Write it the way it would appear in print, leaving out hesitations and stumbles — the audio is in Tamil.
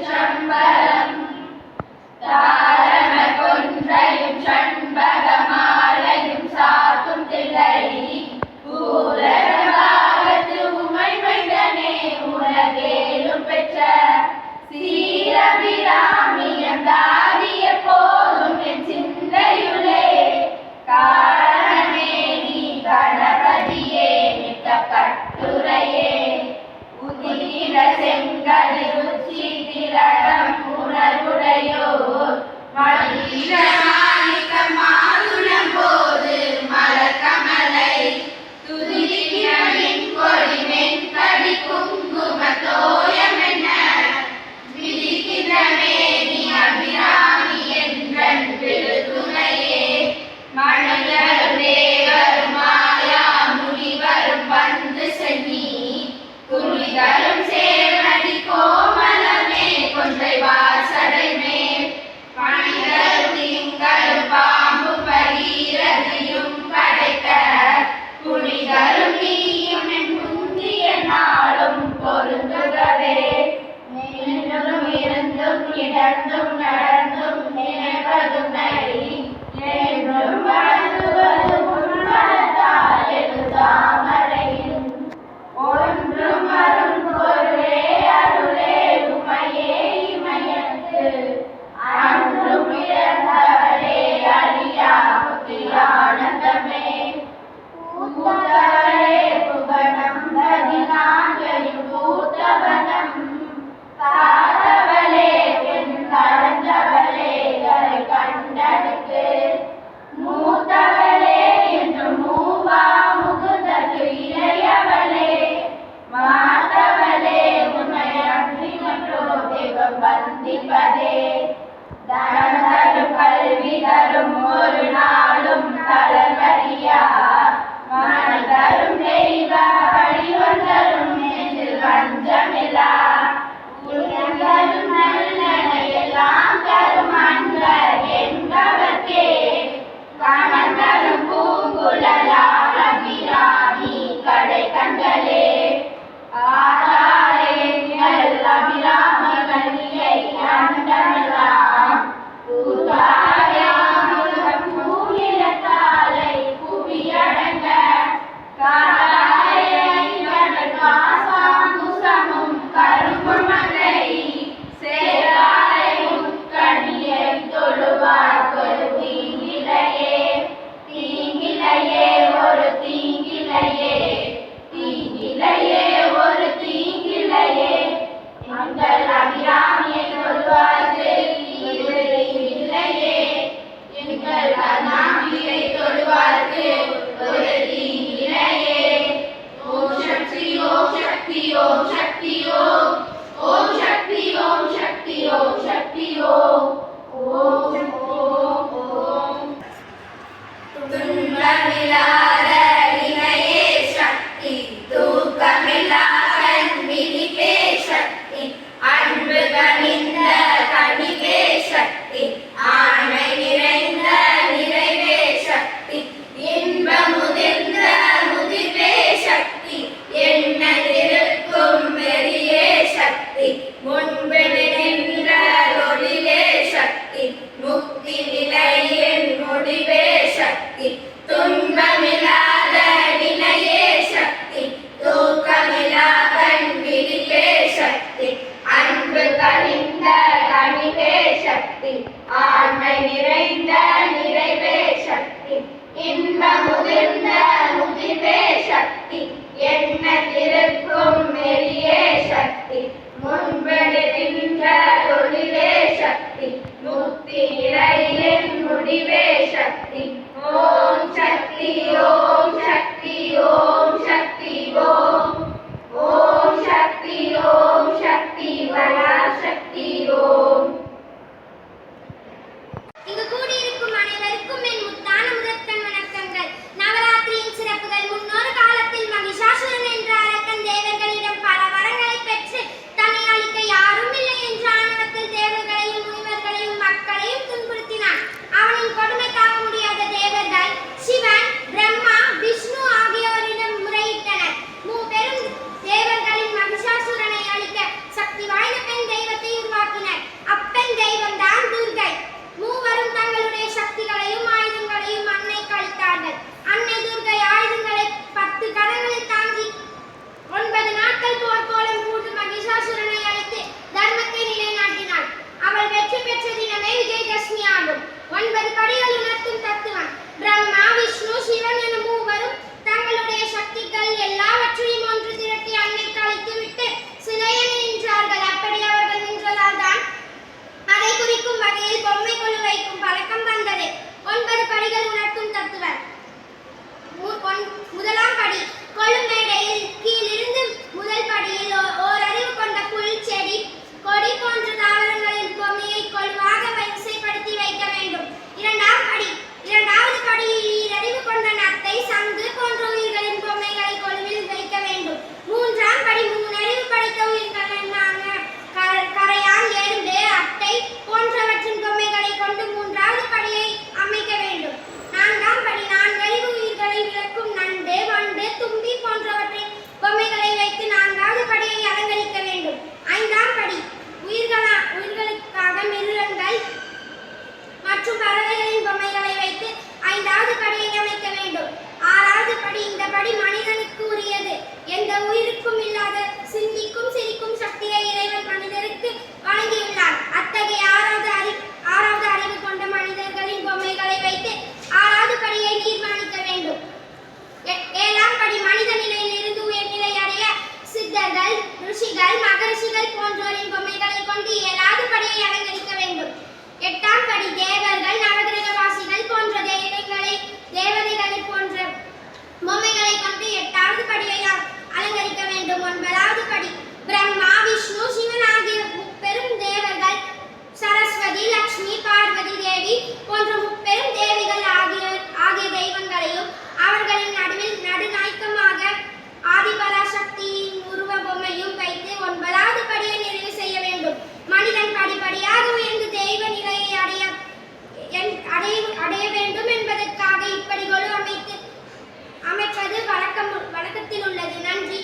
திருச்சிற்றம்பலம். தாரண கொன்றையும் சண்பகமாலையும் சாத்தும் தில்லை பூரணபாகத்து உமை மைந்தனே உலகேலும் பெற்ற சீரபிராமியம் தாரிய போதும் என் சிந்தையுளே காரணமே நீ கணபதியே மிக்க கட்டுரையே உதிர செங்கலில் உச்சி திலகம் உணர்வுடையோர் மடியில மாணிக்கம் மாதுளம் போது மலர்கமலை துதிக்கின் கொடி மென்கடி குங்கும தோயமென விதிக்கின்றமே நீ அபிராமி என்றன் பெருதுணையே மணியரும் தேவரும் மாயா முனிவரும் வந்து சென்னி துணிதரும் சேர்மதி கோமலமே கொன்றை வாசடை மேல் மனிதரும் திங்களும் பாம்பு பகீரதியும் படைக்க புனிதரும் நீயும் என் முந்திய நாளும் பொருந்துகவே நின்றும் இருந்தும் இடர்ந்தும் நடந்தும் நினைவதுமை என்றும் வாழ்ந்துவது உள்மனதால் எழுதாமறையும் ஒன்றும் அரும் பொருளே அருளே உமையே இமயத்து அன்றும் இழந்தவளே அழியா புத்தியானந்தமே பூத்தவளே புவனம் பதினான்கையும் பூத்தவனம் காத்தவளே பெண் கடந்தவளே கரை கண்டனுக்கு மூத்தவளே என்று மூவா முகுதற்கு இளையவளே மாதவளே உன்னை அன்றி மற்றோ தெய்வம் வந்திப்பதே தனம் கல்வி தரும் ஒரு நாளும் தளர்வறியா மனம் தரும் தெய்வ வடிவம் தரும் நெஞ்சில் வஞ்சமில்லா உலகரும் நல்லன எல்லாம் தரும் அன்பர் என்பவர்க்கே கணந்தரும் பூங்குழலால் அபிராமி கடை கண்களே ஆதாரே அபிராமி வலியை அண்டமெல்லாம் பூதாயாமுகம் பூநிலத்தாலை புவியடங்க காதாயைவன் வாசாங்குசமும் கரும்புமலை சேராயும் கண்ணியை தொழுவார் ஒரு தீங்கிலையே தீங்கிலையே ஒரு தீங்கிலையே தீங்கிலையே ஒரு தீங்கிலையே எங்கள் அபிராமியை தொழுவார்க்கு இல்லையே எங்கள் அபிராமியை தொழுவார்க்கு ஒரு தீங்கிலையே ஓம் சக்தி ஓம் சக்தி ஓம் சக்தி ஓம் ஓம் சக்தி ஓம் சக்தி ஓம் சக்தி ஓம் ஓம் ஓம் ஓம் துன்பமில்லாத இணையே சக்தி தூக்கமில்லா கண்விழிப்பே சக்தி அன்பு கனிந்த கனிவே சக்தி ஆண்மை நிறைந்த நிறைவே சக்தி இன்ப முதிர்ந்த முதிர்வே சக்தி என்ன இருக்கும் பெரியே சக்தி முன்பு நின்ற ஒளிவே சக்தி முக்தி நிலையின் முடிவே சக்தி துன்பமில்லாத நிலையே சக்தி தூக்கமில்லா கண் விழிப்பே சக்தி அன்பு கனிந்த கனிவே சக்தி ஆண்மை நிறைந்த நிறைவே சக்தி இன்ப முதிர்ந்த முதிர்வே சக்தி என்ன இருக்கும் மெரியே சக்தி முன்பு நின்ற ஒளிவே சக்தி முக்தி நிலையின் முடிவே சக்தி ஓம் சக்தி ஓம் சக்தி ஓம் சக்தி ஓம் ஓம் சக்தி ஓம் சக்தி பராசக்தி ஓம். இங்கு கூடியிருக்கும் அனைவருக்கும் என் முத்தான முதற்கண் வணக்கங்கள். நவராத்திரியின் சிறப்புகள். முன்னொரு காலத்தில் மகிஷாசுரன் என்ற அரக்கன் தேவர்களிடம் பல வரங்களை பெற்று தன்னை அளிக்க யாரும் இல்லை என்ற ஆணவத்தில் தேவர்களையும் முனிவர்களையும் மக்களையும் ஐந்தாவது படியை அமைக்க வேண்டும். ஆறாவது படி, இந்த படி மனிதனுக்கு உரியது. எந்த உயிருக்கும் இல்லாத சிந்திக்கும் சிரிக்கும் சக்தியை இறைவன் மனிதருக்கு வழங்கியுள்ளார். அத்தகைய ஆறாவது அறிவு கொண்ட மனிதர்களின் பொம்மைகளை வைத்து ஆறாவது படியை தீர்மானிக்க வேண்டும். ஏழாம் படி, மனித நிலையிலிருந்து உயர்நிலை அடைய சித்தர்கள், ரிஷிகள், மகரிஷிகள் போன்றோரின் பொம்மைகளை கொண்டு ஏழாவது படியை அலங்கரிக்க வேண்டும். எட்டாம் படி, தேவர்கள், நவகிரகவாசிகள் போன்ற தேவதைகளை போன்ற பொம்மைகளை கொண்டு எட்டாவது படியை அலங்கரிக்க வேண்டும். ஒன்பதாவது படி, பிரம்மா, விஷ்ணு, சிவன் ஆகிய முப்பெரும் தேவர்கள், சரஸ்வதி, லட்சுமி, பார்வதி தேவி போன்ற முப்பெரும் தேவிகள் ஆகிய தெய்வங்களையும் அவர்களின் நடுவில் நடுநாயக்கமாக ஆதிபராசக்தியின் உருவ பொம்மையும் வைத்து ஒன்பதாவது படியை நிறைவு செய்ய வேண்டும். மனிதன் படிப்படியாக உயர்ந்து தெய்வ நிலையை அடைய வேண்டும் என்பதற்காக இப்படிகளும் அமைப்பது வழக்கத்தில் உள்ளது. நன்றி.